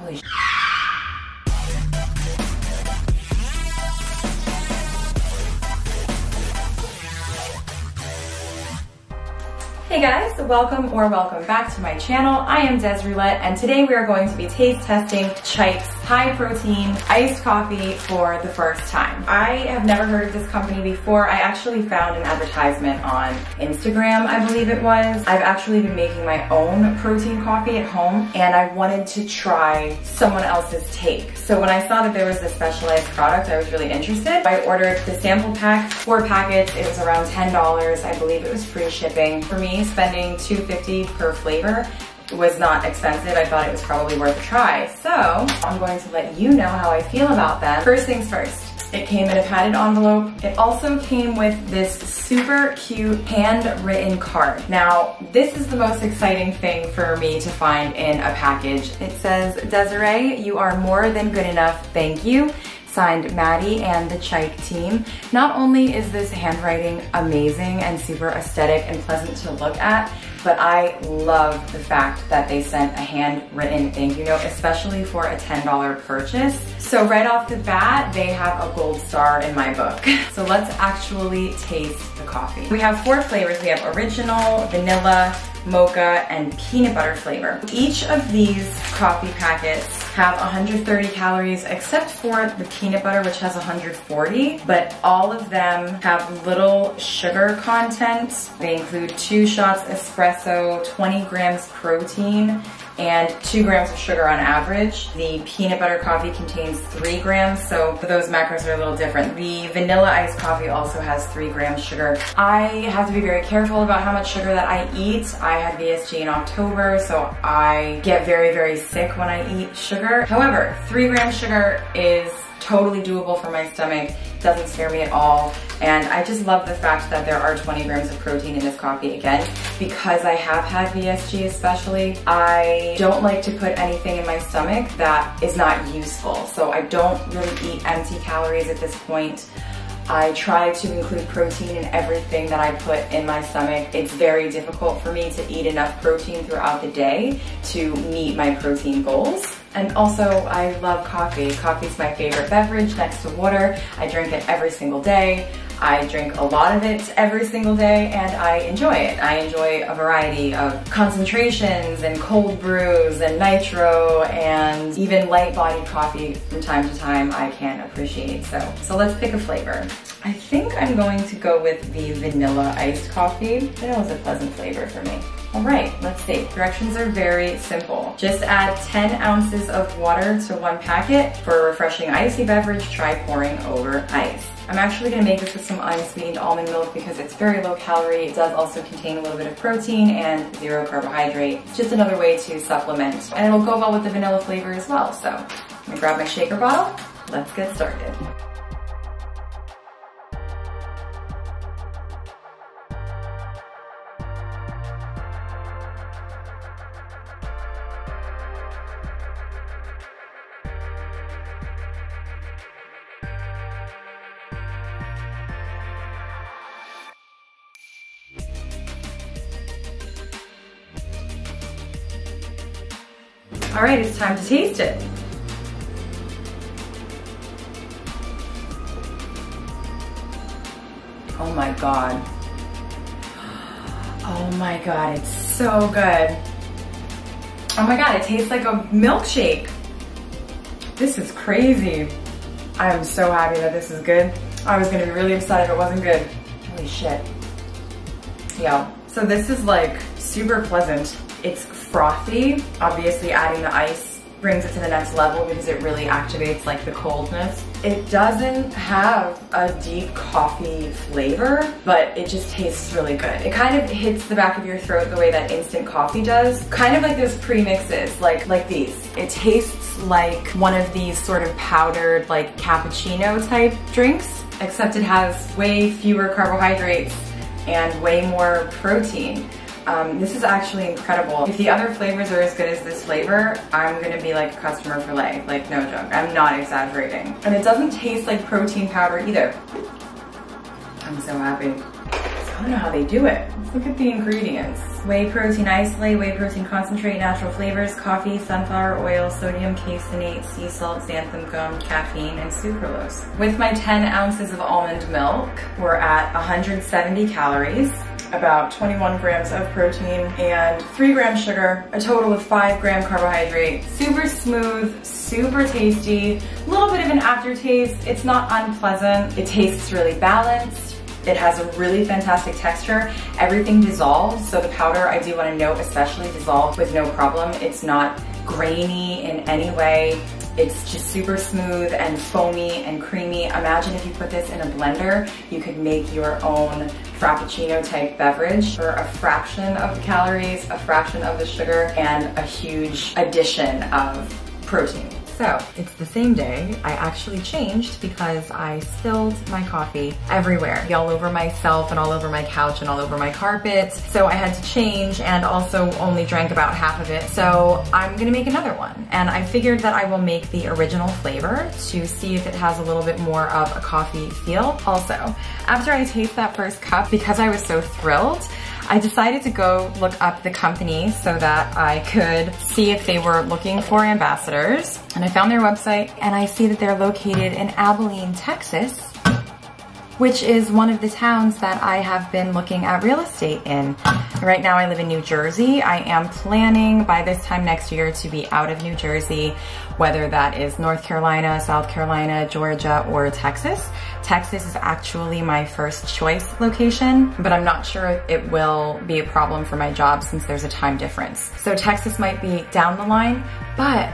Holy shit. Hey guys, welcome back to my channel. I am Des Roulette, and today we are going to be taste testing CHIKE's high protein iced coffee for the first time. I have never heard of this company before. I actually found an advertisement on Instagram, I believe it was. I've actually been making my own protein coffee at home, and I wanted to try someone else's take. So when I saw that there was a specialized product, I was really interested. I ordered the sample pack, 4 packets. It was around $10. I believe it was free shipping. For me, spending $2.50 per flavor was not expensive. I thought it was probably worth a try. So I'm going to let you know how I feel about them. First things first. It came in a padded envelope. It also came with this super cute handwritten card. Now, this is the most exciting thing for me to find in a package. It says, Desiree, you are more than good enough, thank you. Signed, Maddie and the CHIKE team. Not only is this handwriting amazing and super aesthetic and pleasant to look at, but I love the fact that they sent a handwritten thank you note, especially for a $10 purchase. So right off the bat, they have a gold star in my book. So let's actually taste the coffee. We have 4 flavors. We have original, vanilla, mocha, and peanut butter flavor. Each of these coffee packets have 130 calories except for the peanut butter, which has 140, but all of them have little sugar content. They include 2 shots espresso, 20 grams protein, and 2 grams of sugar on average. The peanut butter coffee contains 3 grams, so those macros are a little different. The vanilla iced coffee also has 3 grams sugar. I have to be very careful about how much sugar that I eat. I had VSG in October, so I get very, very sick when I eat sugar. However, 3 grams sugar is totally doable for my stomach, doesn't scare me at all, and I just love the fact that there are 20 grams of protein in this coffee. Again, because I have had VSG especially, I don't like to put anything in my stomach that is not useful, so I don't really eat empty calories at this point. I try to include protein in everything that I put in my stomach. It's very difficult for me to eat enough protein throughout the day to meet my protein goals. And also, I love coffee. Coffee's my favorite beverage next to water. I drink it every single day. I drink a lot of it every single day, and I enjoy it. I enjoy a variety of concentrations and cold brews and nitro and even light-bodied coffee from time to time I can appreciate. So let's pick a flavor. I think I'm going to go with the vanilla iced coffee. It was a pleasant flavor for me. All right, let's see. Directions are very simple. Just add 10 ounces of water to 1 packet. For a refreshing icy beverage, try pouring over ice. I'm actually gonna make this with some unsweetened almond milk because it's very low calorie. It does also contain a little bit of protein and 0 carbohydrate. It's just another way to supplement. And it'll go well with the vanilla flavor as well. So I'm gonna grab my shaker bottle. Let's get started. All right, it's time to taste it. Oh my God. Oh my God, it's so good. Oh my God, it tastes like a milkshake. This is crazy. I am so happy that this is good. I was gonna be really upset if it wasn't good. Holy shit. Yeah, so this is like super pleasant. It's frothy. Obviously adding the ice brings it to the next level because it really activates like the coldness. It doesn't have a deep coffee flavor, but it just tastes really good. It kind of hits the back of your throat the way that instant coffee does. Kind of like those premixes, like these. It tastes like one of these sort of powdered like cappuccino type drinks, except it has way fewer carbohydrates and way more protein. This is actually incredible. If the other flavors are as good as this flavor, I'm gonna be like a customer for life, like no joke. I'm not exaggerating. And it doesn't taste like protein powder either. I'm so happy. So I don't know how they do it. Let's look at the ingredients. Whey protein isolate, whey protein concentrate, natural flavors, coffee, sunflower oil, sodium caseinate, sea salt, xanthan gum, caffeine, and sucralose. With my 10 ounces of almond milk, we're at 170 calories, about 21 grams of protein, and 3 grams sugar, a total of 5 gram carbohydrate. Super smooth, super tasty, a little bit of an aftertaste. It's not unpleasant. It tastes really balanced. It has a really fantastic texture. Everything dissolves, so the powder, I do want to note, especially dissolves with no problem. It's not grainy in any way. It's just super smooth and foamy and creamy. Imagine if you put this in a blender, you could make your own Frappuccino type beverage for a fraction of the calories, a fraction of the sugar, and a huge addition of protein. So it's the same day. I actually changed because I spilled my coffee everywhere, all over myself and all over my couch and all over my carpet. So I had to change and also only drank about half of it. So I'm gonna make another one. And I figured that I will make the original flavor to see if it has a little bit more of a coffee feel. Also, after I taste that first cup, because I was so thrilled, I decided to go look up the company so that I could see if they were looking for ambassadors. And I found their website and I see that they're located in Abilene, Texas, which is one of the towns that I have been looking at real estate in. Right now I live in New Jersey. I am planning by this time next year to be out of New Jersey, whether that is North Carolina, South Carolina, Georgia, or Texas. Texas is actually my first choice location, but I'm not sure it will be a problem for my job since there's a time difference. So Texas might be down the line, but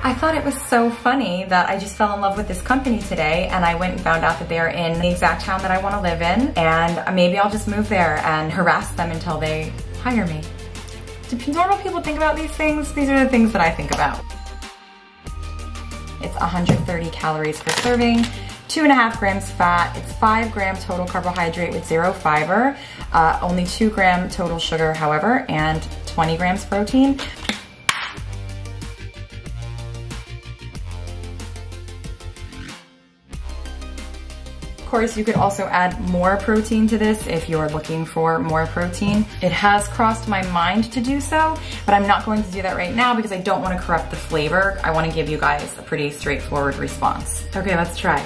I thought it was so funny that I just fell in love with this company today, and I went and found out that they're in the exact town that I want to live in, and maybe I'll just move there and harass them until they hire me. Do normal people think about these things? These are the things that I think about. It's 130 calories per serving, 2.5 grams fat, it's 5 gram total carbohydrate with 0 fiber, only 2 gram total sugar, however, and 20 grams protein. Of course, you could also add more protein to this if you're looking for more protein. It has crossed my mind to do so, but I'm not going to do that right now because I don't want to corrupt the flavor. I want to give you guys a pretty straightforward response. Okay, let's try.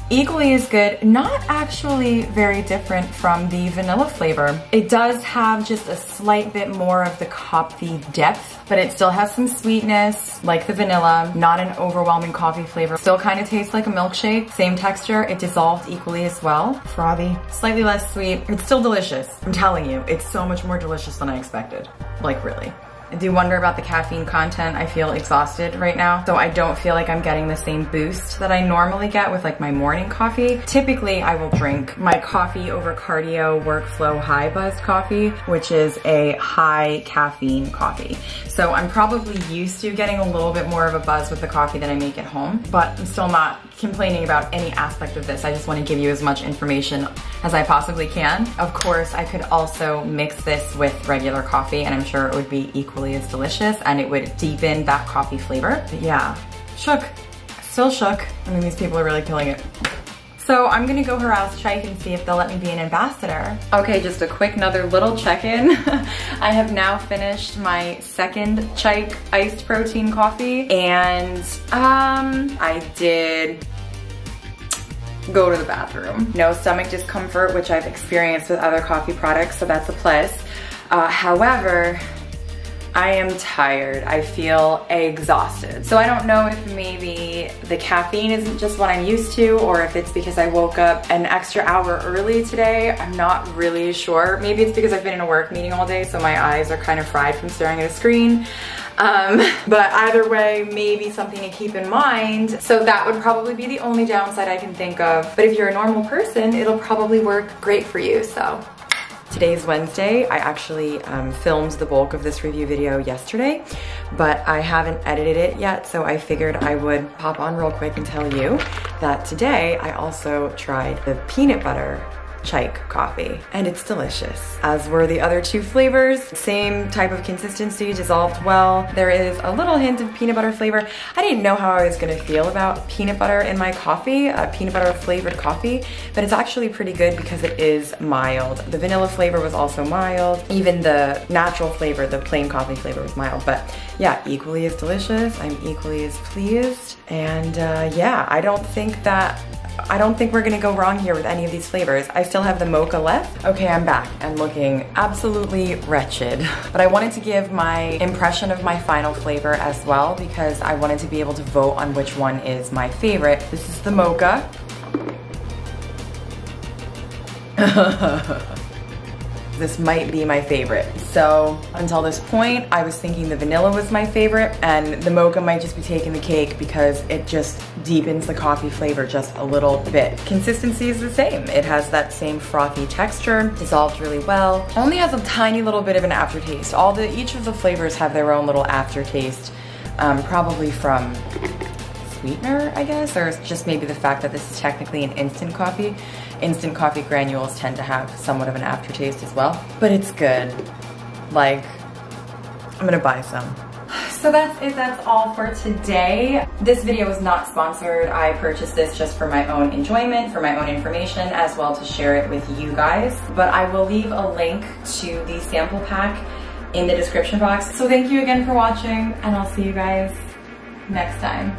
Equally as good, not actually very different from the vanilla flavor. It does have just a slight bit more of the coffee depth, but it still has some sweetness like the vanilla, not an overwhelming coffee flavor. Still kind of tastes like a milkshake, same texture. It dissolved equally as well. Frothy, slightly less sweet. It's still delicious. I'm telling you, it's so much more delicious than I expected. Like really. I do wonder about the caffeine content. I feel exhausted right now, so I don't feel like I'm getting the same boost that I normally get with like my morning coffee. Typically, I will drink my coffee over cardio workflow high buzzed coffee, which is a high caffeine coffee. So I'm probably used to getting a little bit more of a buzz with the coffee that I make at home, but I'm still not complaining about any aspect of this. I just want to give you as much information as I possibly can. Of course, I could also mix this with regular coffee and I'm sure it would be equally as delicious and it would deepen that coffee flavor. But yeah, shook, still shook. I mean, these people are really killing it. So I'm gonna go harass Chike and see if they'll let me be an ambassador. Okay, just a quick another little check-in. I have now finished my second Chike iced protein coffee and I did go to the bathroom. No stomach discomfort, which I've experienced with other coffee products, so that's a plus. However, I am tired. I feel exhausted. So I don't know if maybe the caffeine isn't just what I'm used to or if it's because I woke up an extra hour early today. I'm not really sure. Maybe it's because I've been in a work meeting all day, so my eyes are kind of fried from staring at a screen. But either way, maybe something to keep in mind. So that would probably be the only downside I can think of. But if you're a normal person, it'll probably work great for you, so. Today's Wednesday. I actually filmed the bulk of this review video yesterday, but I haven't edited it yet, so I figured I would pop on real quick and tell you that today I also tried the peanut butter CHIKE coffee, and it's delicious. As were the other two flavors, same type of consistency, dissolved well. There is a little hint of peanut butter flavor. I didn't know how I was gonna feel about peanut butter in my coffee, peanut butter flavored coffee, but it's actually pretty good because it is mild. The vanilla flavor was also mild. Even the natural flavor, the plain coffee flavor was mild, but yeah, equally as delicious. I'm equally as pleased. And yeah, I don't think we're gonna go wrong here with any of these flavors. I still have the Mocha left. Okay, I'm back and looking absolutely wretched. But I wanted to give my impression of my final flavor as well because I wanted to be able to vote on which one is my favorite. This is the Mocha. This might be my favorite. So until this point, I was thinking the vanilla was my favorite and the Mocha might just be taking the cake because it just deepens the coffee flavor just a little bit. Consistency is the same. It has that same frothy texture, dissolved really well. Only has a tiny little bit of an aftertaste. Each of the flavors have their own little aftertaste, probably from sweetener, I guess, or it's just maybe the fact that this is technically an instant coffee. Instant coffee granules tend to have somewhat of an aftertaste as well, but it's good. Like, I'm gonna buy some. So that's it, that's all for today. This video was not sponsored. I purchased this just for my own enjoyment, for my own information, as well to share it with you guys. But I will leave a link to the sample pack in the description box. So thank you again for watching, and I'll see you guys next time.